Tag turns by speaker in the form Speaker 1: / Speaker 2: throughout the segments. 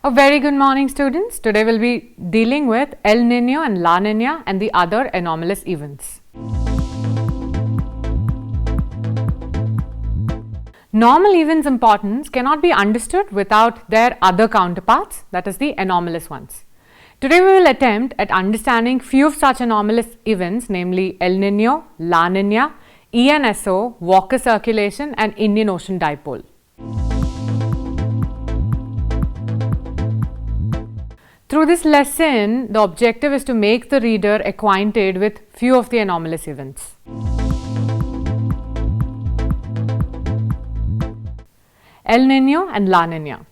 Speaker 1: A very good morning, students. Today we'll be dealing with El Niño and La Nina and the other anomalous events. Normal events' importance cannot be understood without their other counterparts, that is the anomalous ones. Today we will attempt at understanding few of such anomalous events, namely El Niño, La Nina, ENSO, Walker circulation and Indian Ocean dipole. Through this lesson, the objective is to make the reader acquainted with few of the anomalous events. El Niño and La Nina.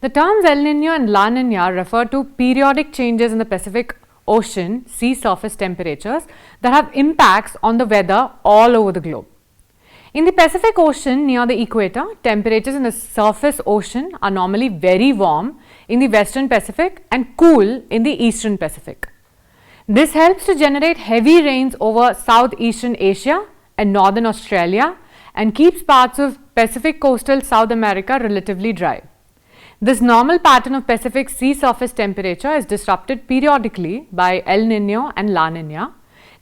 Speaker 1: The terms El Niño and La Nina refer to periodic changes in the Pacific Ocean sea surface temperatures that have impacts on the weather all over the globe. In the Pacific Ocean near the equator, temperatures in the surface ocean are normally very warm in the Western Pacific and cool in the Eastern Pacific. This helps to generate heavy rains over Southeastern Asia and Northern Australia and keeps parts of Pacific coastal South America relatively dry. This normal pattern of Pacific sea surface temperature is disrupted periodically by El Niño and La Nina,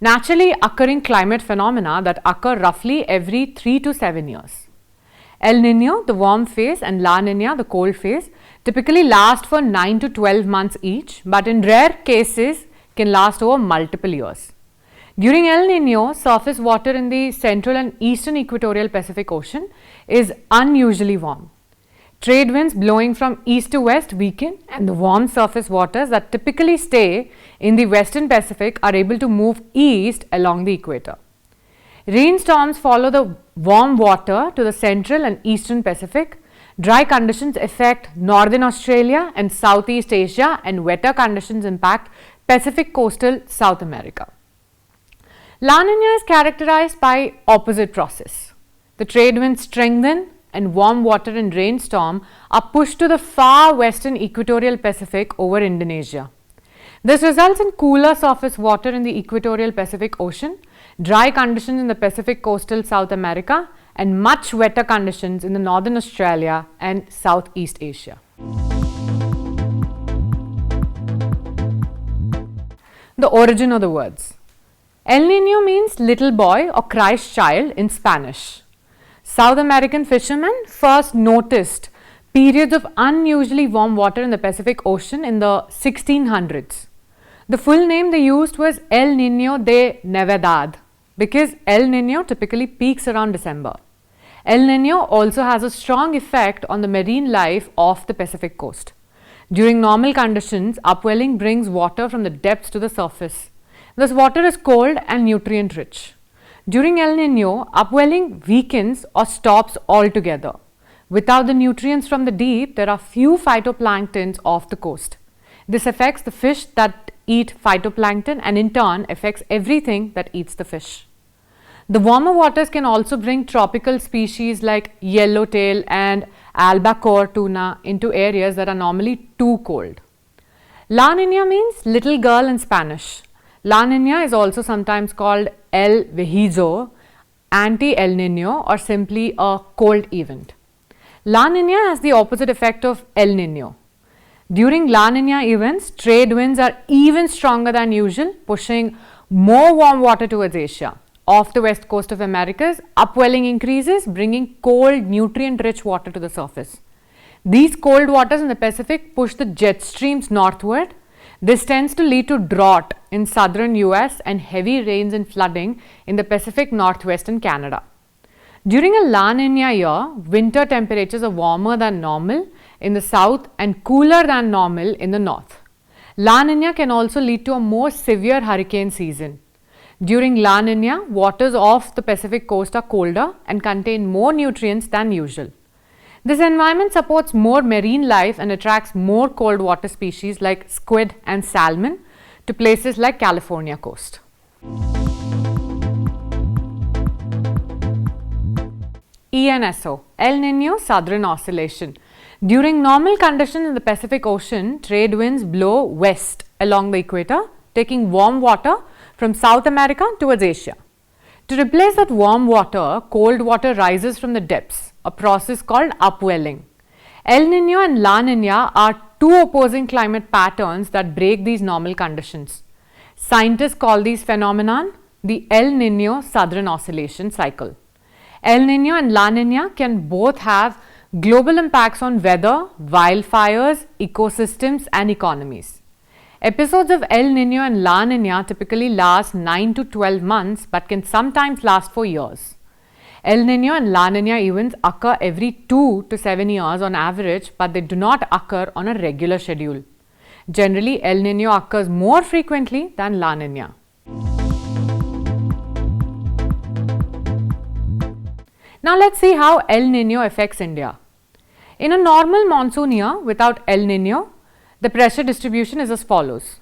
Speaker 1: naturally occurring climate phenomena that occur roughly every 3 to 7 years. El Niño, the warm phase, and La Nina, the cold phase, typically last for 9 to 12 months each, but in rare cases can last over multiple years. During El Niño, surface water in the central and eastern equatorial Pacific Ocean is unusually warm. Trade winds blowing from east to west weaken and the warm surface waters that typically stay in the Western Pacific are able to move east along the equator. Rainstorms follow the warm water to the central and eastern Pacific. Dry conditions affect Northern Australia and Southeast Asia, and wetter conditions impact Pacific coastal South America. La Nina is characterized by opposite process. The trade winds strengthen and warm water and rainstorm are pushed to the far western equatorial Pacific over Indonesia. This results in cooler surface water in the equatorial Pacific Ocean, dry conditions in the Pacific coastal South America, and much wetter conditions in the Northern Australia and Southeast Asia. The origin of the words. El Niño means little boy or Christ child in Spanish. South American fishermen first noticed periods of unusually warm water in the Pacific Ocean in the 1600s. The full name they used was El Niño de Navidad because El Niño typically peaks around December. El Niño also has a strong effect on the marine life of the Pacific coast. During normal conditions, upwelling brings water from the depths to the surface. This water is cold and nutrient rich. During El Niño, upwelling weakens or stops altogether. Without the nutrients from the deep, there are few phytoplanktons off the coast. This affects the fish that eat phytoplankton and in turn affects everything that eats the fish. The warmer waters can also bring tropical species like yellowtail and albacore tuna into areas that are normally too cold. La Nina means little girl in Spanish. La Nina is also sometimes called El Vejizo, anti-El Niño, or simply a cold event. La Nina has the opposite effect of El Niño. During La Nina events, trade winds are even stronger than usual, pushing more warm water towards Asia. Off the west coast of Americas, upwelling increases, bringing cold, nutrient-rich water to the surface. These cold waters in the Pacific push the jet streams northward. This tends to lead to drought in southern US and heavy rains and flooding in the Pacific Northwest and Canada. During a La Nina year, winter temperatures are warmer than normal in the south and cooler than normal in the north. La Nina can also lead to a more severe hurricane season. During La Nina, waters off the Pacific coast are colder and contain more nutrients than usual. This environment supports more marine life and attracts more cold water species like squid and salmon to places like California coast. ENSO, El Niño Southern Oscillation. During normal conditions in the Pacific Ocean, trade winds blow west along the equator, taking warm water from South America towards Asia. To replace that warm water, cold water rises from the depths, a process called upwelling. El Niño and La Nina are two opposing climate patterns that break these normal conditions. Scientists call these phenomenon the El Niño Southern Oscillation Cycle. El Niño and La Nina can both have global impacts on weather, wildfires, ecosystems and economies. Episodes of El Niño and La Nina typically last 9 to 12 months but can sometimes last for years. El Niño and La Nina events occur every 2 to 7 years on average, but they do not occur on a regular schedule. Generally, El Niño occurs more frequently than La Nina. Now let's see how El Niño affects India. In a normal monsoon year without El Niño, the pressure distribution is as follows.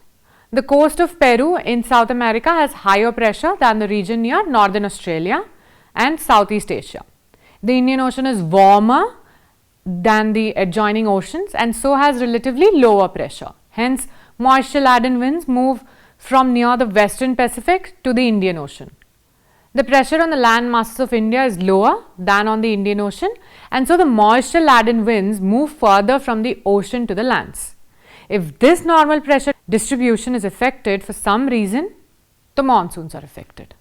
Speaker 1: The coast of Peru in South America has higher pressure than the region near northern Australia and Southeast Asia. The Indian Ocean is warmer than the adjoining oceans and so has relatively lower pressure. Hence, moisture-laden winds move from near the western Pacific to the Indian Ocean. The pressure on the land masses of India is lower than on the Indian Ocean and so the moisture-laden winds move further from the ocean to the lands. If this normal pressure distribution is affected for some reason, the monsoons are affected.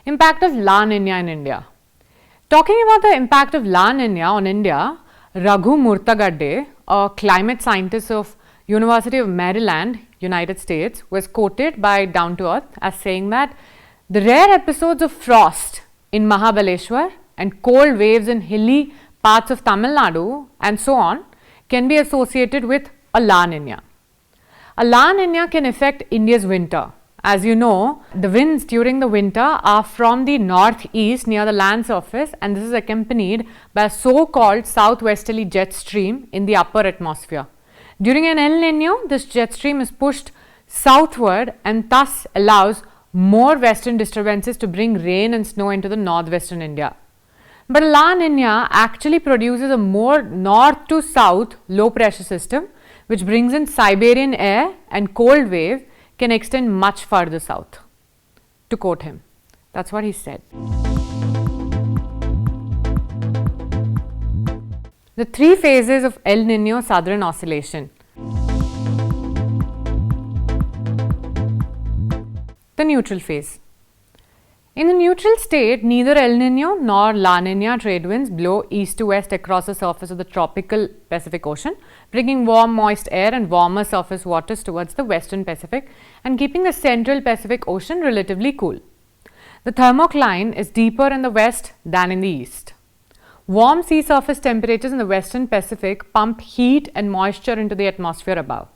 Speaker 1: Impact of La Nina in India. Talking about the impact of La Nina on India, Raghu Murtagadde, a climate scientist of University of Maryland, United States, was quoted by Down to Earth as saying that the rare episodes of frost in Mahabaleshwar and cold waves in hilly parts of Tamil Nadu and so on can be associated with a La Nina. A La Nina can affect India's winter. As you know, the winds during the winter are from the northeast near the land surface and this is accompanied by a so-called southwesterly jet stream in the upper atmosphere. During an El Niño, this jet stream is pushed southward and thus allows more western disturbances to bring rain and snow into the northwestern India. But La Nina actually produces a more north to south low pressure system which brings in Siberian air and cold wave can extend much further south. To quote him, that's what he said. The three phases of El Niño Southern Oscillation. The neutral phase. In the neutral state, neither El Niño nor La Nina trade winds blow east to west across the surface of the tropical Pacific Ocean, bringing warm, moist air and warmer surface waters towards the western Pacific and keeping the central Pacific Ocean relatively cool. The thermocline is deeper in the west than in the east. Warm sea surface temperatures in the western Pacific pump heat and moisture into the atmosphere above.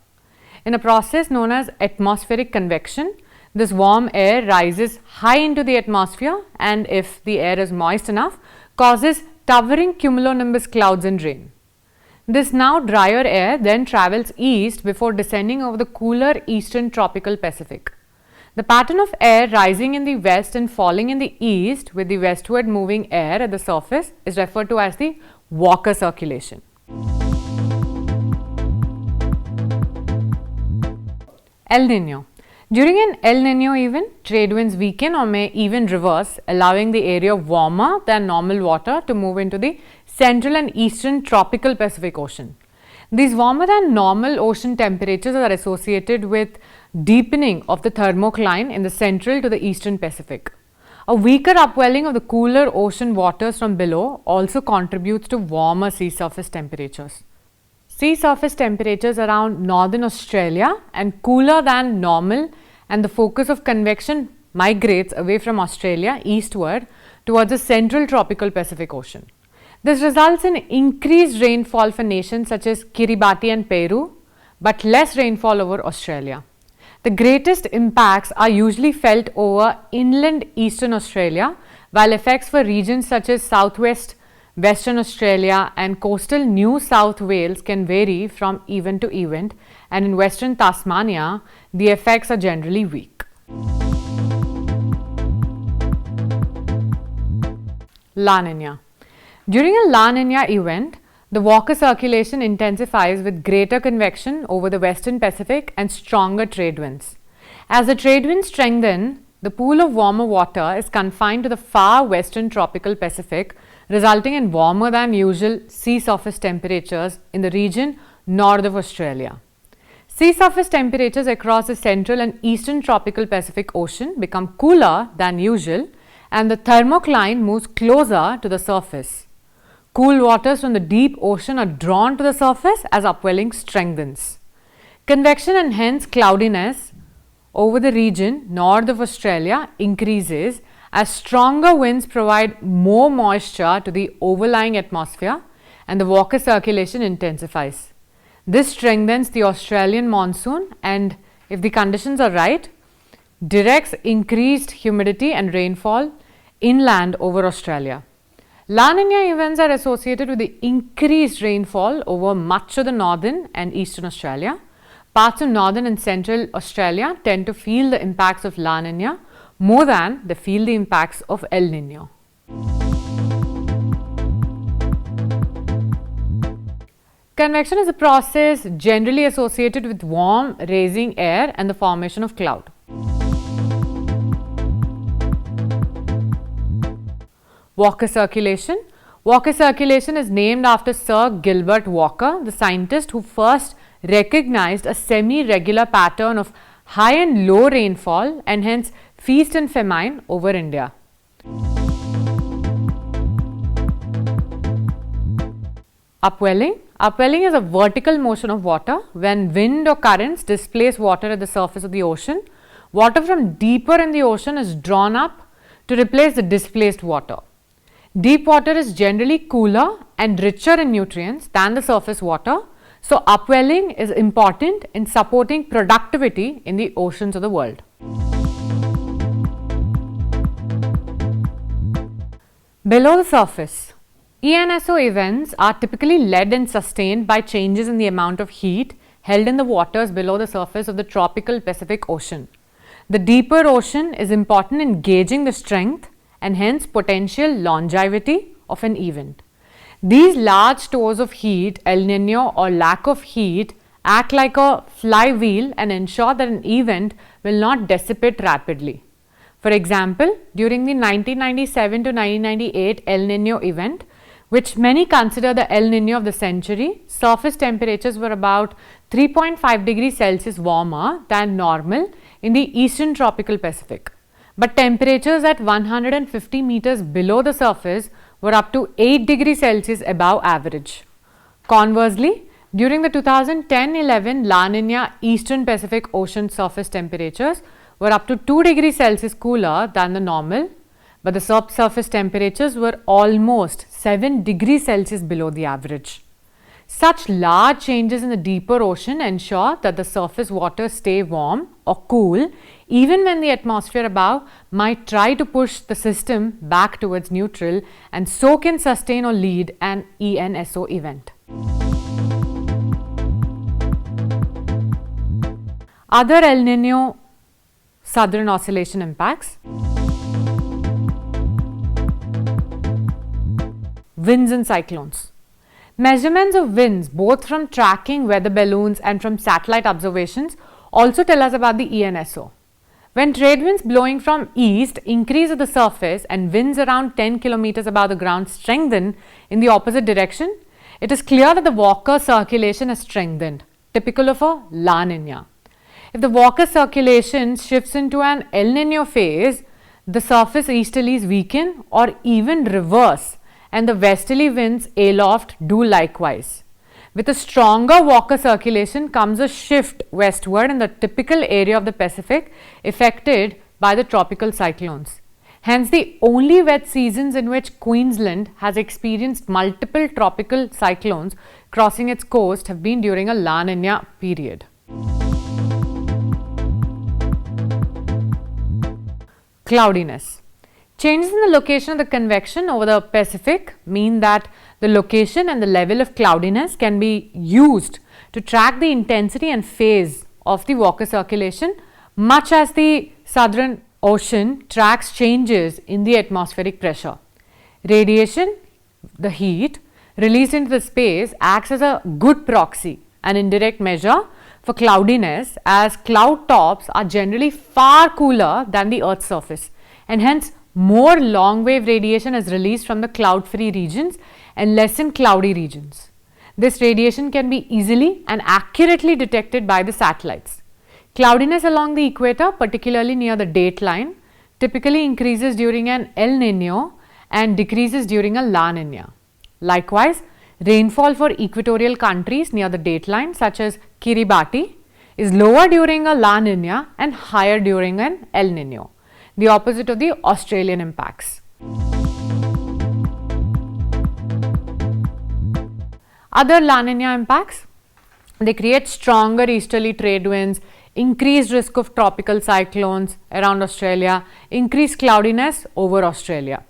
Speaker 1: In a process known as atmospheric convection, this warm air rises high into the atmosphere and if the air is moist enough, causes towering cumulonimbus clouds and rain. This now drier air then travels east before descending over the cooler eastern tropical Pacific. The pattern of air rising in the west and falling in the east with the westward moving air at the surface is referred to as the Walker circulation. El Niño. During an El Niño event, trade winds weaken or may even reverse, allowing the area warmer than normal water to move into the central and eastern tropical Pacific Ocean. These warmer than normal ocean temperatures are associated with deepening of the thermocline in the central to the eastern Pacific. A weaker upwelling of the cooler ocean waters from below also contributes to warmer sea surface temperatures. Sea surface temperatures around northern Australia and cooler than normal and the focus of convection migrates away from Australia eastward towards the central tropical Pacific Ocean. This results in increased rainfall for nations such as Kiribati and Peru, but less rainfall over Australia. The greatest impacts are usually felt over inland eastern Australia, while effects for regions such as southwest Western Australia and coastal New South Wales can vary from event to event, and in Western Tasmania, the effects are generally weak. La Nina. During a La Nina event, the Walker circulation intensifies with greater convection over the Western Pacific and stronger trade winds. As the trade winds strengthen, the pool of warmer water is confined to the far western tropical Pacific, resulting in warmer than usual sea surface temperatures in the region north of Australia. Sea surface temperatures across the central and eastern tropical Pacific Ocean become cooler than usual, and the thermocline moves closer to the surface. Cool waters from the deep ocean are drawn to the surface as upwelling strengthens. Convection and hence cloudiness over the region north of Australia increases as stronger winds provide more moisture to the overlying atmosphere and the water circulation intensifies. This strengthens the Australian monsoon and, if the conditions are right, directs increased humidity and rainfall inland over Australia. La Nina events are associated with the increased rainfall over much of the northern and eastern Australia. Parts of northern and central Australia tend to feel the impacts of La Nina more than they feel the impacts of El Nino. Convection is a process generally associated with warm, rising air and the formation of cloud. Walker circulation. Walker circulation is named after Sir Gilbert Walker, the scientist who first recognized a semi-regular pattern of high and low rainfall and hence feast and famine over India. Upwelling. Upwelling is a vertical motion of water. When wind or currents displace water at the surface of the ocean, water from deeper in the ocean is drawn up to replace the displaced water. Deep water is generally cooler and richer in nutrients than the surface water, so upwelling is important in supporting productivity in the oceans of the world. Below the surface. ENSO events are typically led and sustained by changes in the amount of heat held in the waters below the surface of the tropical Pacific Ocean. The deeper ocean is important in gauging the strength and hence potential longevity of an event. These large stores of heat, El Nino or lack of heat, act like a flywheel and ensure that an event will not dissipate rapidly. For example, during the 1997 to 1998 El Nino event, which many consider the El Nino of the century, surface temperatures were about 3.5 degrees Celsius warmer than normal in the eastern tropical Pacific. But temperatures at 150 meters below the surface were up to 8 degrees Celsius above average. Conversely, during the 2010-11 La Nina Eastern Pacific Ocean surface temperatures were up to 2 degrees Celsius cooler than the normal, but the subsurface temperatures were almost 7 degrees Celsius below the average. Such large changes in the deeper ocean ensure that the surface waters stay warm or cool even when the atmosphere above might try to push the system back towards neutral and so can sustain or lead an ENSO event. Other El Nino Southern Oscillation impacts. Winds and cyclones. Measurements of winds both from tracking weather balloons and from satellite observations also tell us about the ENSO. When trade winds blowing from east increase at the surface and winds around 10 kilometers above the ground strengthen in the opposite direction, it is clear that the Walker circulation has strengthened, typical of a La Nina. If the Walker circulation shifts into an El Nino phase, the surface easterlies weaken or even reverse, and the westerly winds aloft do likewise. With a stronger Walker circulation comes a shift westward in the typical area of the Pacific affected by the tropical cyclones. Hence, the only wet seasons in which Queensland has experienced multiple tropical cyclones crossing its coast have been during a La Nina period. Cloudiness. Changes in the location of the convection over the Pacific mean that the location and the level of cloudiness can be used to track the intensity and phase of the Walker circulation, much as the Southern Ocean tracks changes in the atmospheric pressure. Radiation, the heat released into the space, acts as a good proxy, an indirect measure for cloudiness, as cloud tops are generally far cooler than the Earth's surface. and hence more long wave radiation is released from the cloud free regions and less in cloudy regions. This radiation can be easily and accurately detected by the satellites. Cloudiness along the equator, particularly near the dateline, typically increases during an El Niño and decreases during a La Nina. Likewise, rainfall for equatorial countries near the dateline such as Kiribati is lower during a La Nina and higher during an El Niño, the opposite of the Australian impacts. Other La Nina impacts, they create stronger easterly trade winds, increased risk of tropical cyclones around Australia, increased cloudiness over Australia.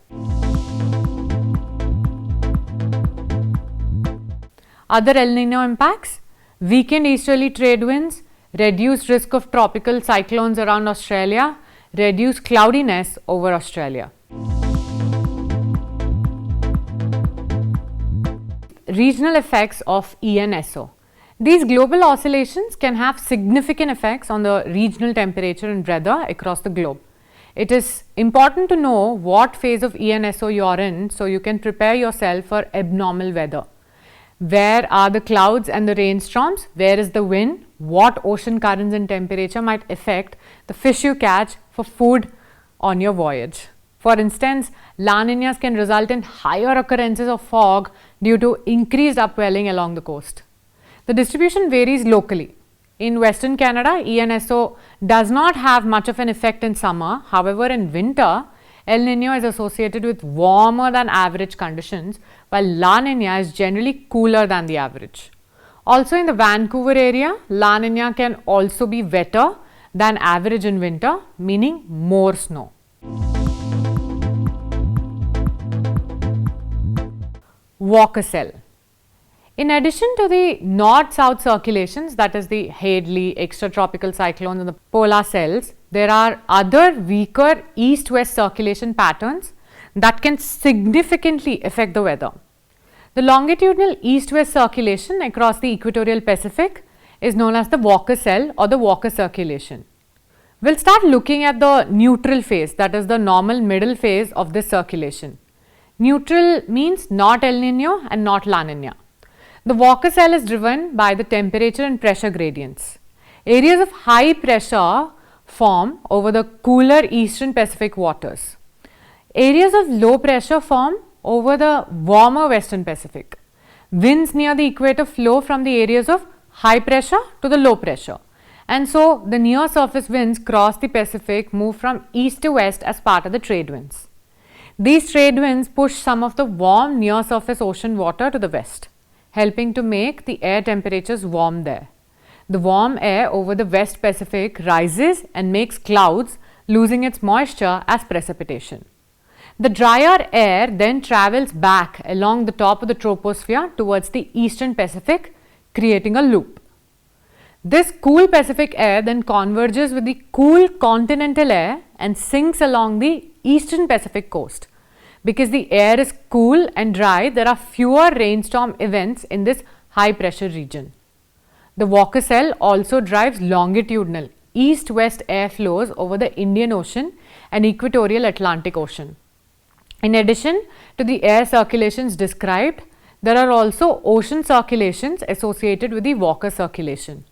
Speaker 1: Other El Nino impacts, weakened easterly trade winds, reduced risk of tropical cyclones around Australia, reduced cloudiness over Australia. Regional effects of ENSO. These global oscillations can have significant effects on the regional temperature and weather across the globe. It is important to know what phase of ENSO you are in so you can prepare yourself for abnormal weather. Where are the clouds and the rainstorms? Where is the wind? What ocean currents and temperature might affect the fish you catch for food on your voyage? For instance, La Ninas can result in higher occurrences of fog due to increased upwelling along the coast. The distribution varies locally. In Western Canada, ENSO does not have much of an effect in summer. However, in winter, El Niño is associated with warmer than average conditions, while La Nina is generally cooler than the average. Also in the Vancouver area, La Nina can also be wetter than average in winter, meaning more snow. Walker cell. In addition to the north-south circulations, that is the Hadley, extratropical cyclones and the polar cells, there are other weaker east-west circulation patterns that can significantly affect the weather. The longitudinal east-west circulation across the equatorial Pacific is known as the Walker cell or the Walker circulation. We'll start looking at the neutral phase, that is the normal middle phase of this circulation. Neutral means not El Niño and not La Nina. The Walker cell is driven by the temperature and pressure gradients. Areas of high pressure form over the cooler eastern Pacific waters. Areas of low pressure form over the warmer western Pacific. Winds near the equator flow from the areas of high pressure to the low pressure. And so, the near surface winds cross the Pacific move from east to west as part of the trade winds. These trade winds push some of the warm near surface ocean water to the west, helping to make the air temperatures warm there. The warm air over the West Pacific rises and makes clouds, losing its moisture as precipitation. The drier air then travels back along the top of the troposphere towards the eastern Pacific, creating a loop. This cool Pacific air then converges with the cool continental air and sinks along the eastern Pacific coast. Because the air is cool and dry, there are fewer rainstorm events in this high pressure region. The Walker cell also drives longitudinal east-west air flows over the Indian Ocean and equatorial Atlantic Ocean. In addition to the air circulations described, there are also ocean circulations associated with the Walker circulation.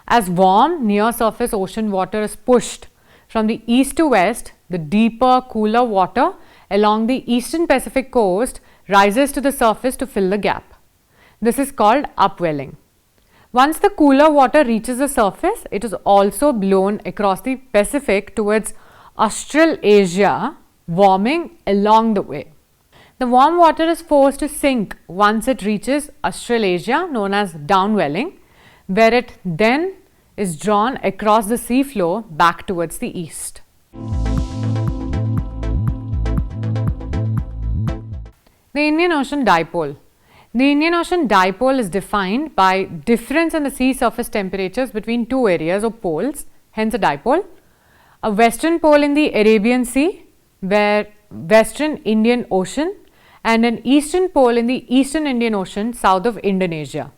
Speaker 1: As warm near surface ocean water is pushed from the east to west, the deeper, cooler water along the eastern Pacific coast rises to the surface to fill the gap. This is called upwelling. Once the cooler water reaches the surface, it is also blown across the Pacific towards Australasia, warming along the way. The warm water is forced to sink once it reaches Australasia, known as downwelling, where it then is drawn across the sea floor back towards the east. The Indian Ocean dipole. The Indian Ocean dipole is defined by difference in the sea surface temperatures between two areas or poles, hence a dipole. A western pole in the Arabian Sea, where Western Indian Ocean, and an eastern pole in the Eastern Indian Ocean south of Indonesia.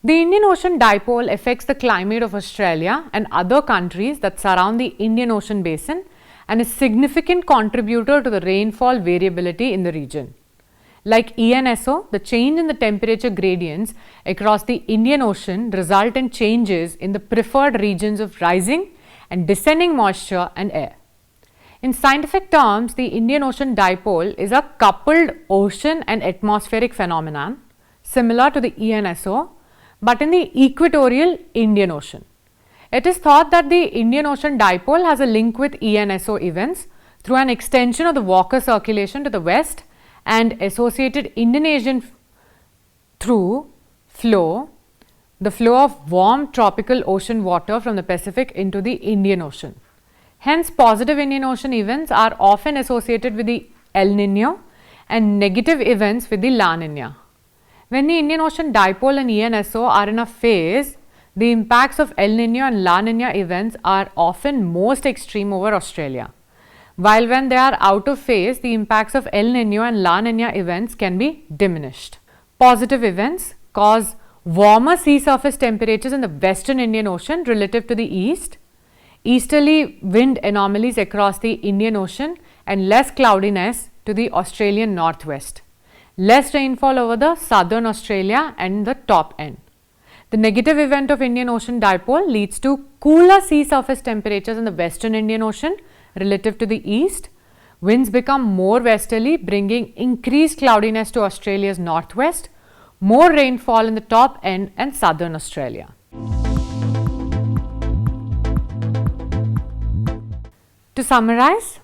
Speaker 1: The Indian Ocean dipole affects the climate of Australia and other countries that surround the Indian Ocean basin, and a significant contributor to the rainfall variability in the region. Like ENSO, the change in the temperature gradients across the Indian Ocean result in changes in the preferred regions of rising and descending moisture and air. In scientific terms, the Indian Ocean dipole is a coupled ocean and atmospheric phenomenon similar to the ENSO, but in the equatorial Indian Ocean. It is thought that the Indian Ocean dipole has a link with ENSO events through an extension of the Walker circulation to the west and associated Indonesian through the flow of warm tropical ocean water from the Pacific into the Indian Ocean. Hence, positive Indian Ocean events are often associated with the El Niño and negative events with the La Nina. When the Indian Ocean dipole and ENSO are in a phase, the impacts of El Niño and La Nina events are often most extreme over Australia. While when they are out of phase, the impacts of El Niño and La Nina events can be diminished. Positive events cause warmer sea surface temperatures in the western Indian Ocean relative to the east, easterly wind anomalies across the Indian Ocean, and less cloudiness to the Australian northwest. Less rainfall over the southern Australia and the top end. The negative event of Indian Ocean dipole leads to cooler sea surface temperatures in the western Indian Ocean relative to the east. Winds become more westerly, bringing increased cloudiness to Australia's northwest, more rainfall in the top end and southern Australia. To summarize,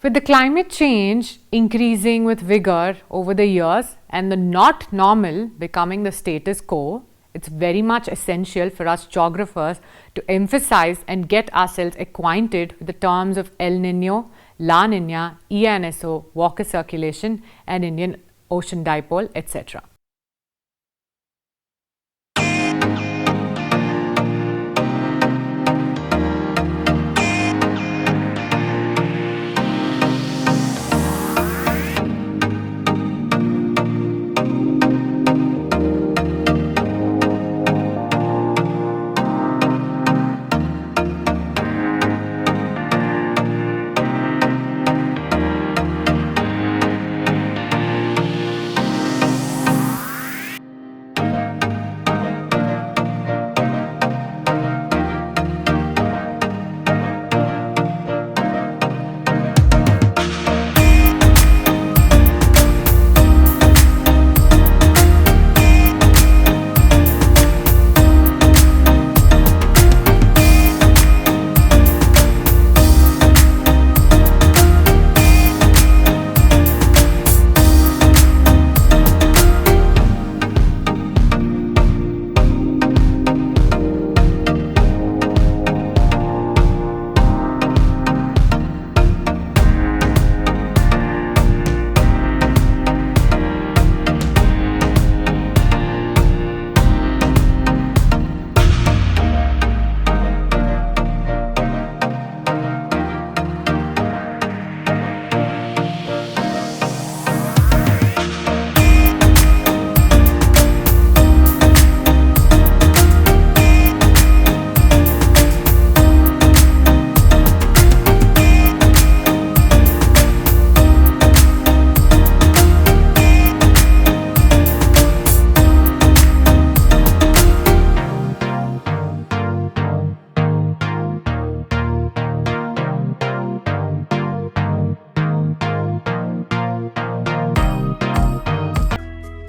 Speaker 1: with the climate change increasing with vigor over the years and the not normal becoming the status quo, it's very much essential for us geographers to emphasize and get ourselves acquainted with the terms of El Niño, La Nina, ENSO, Walker circulation and Indian Ocean dipole, etc.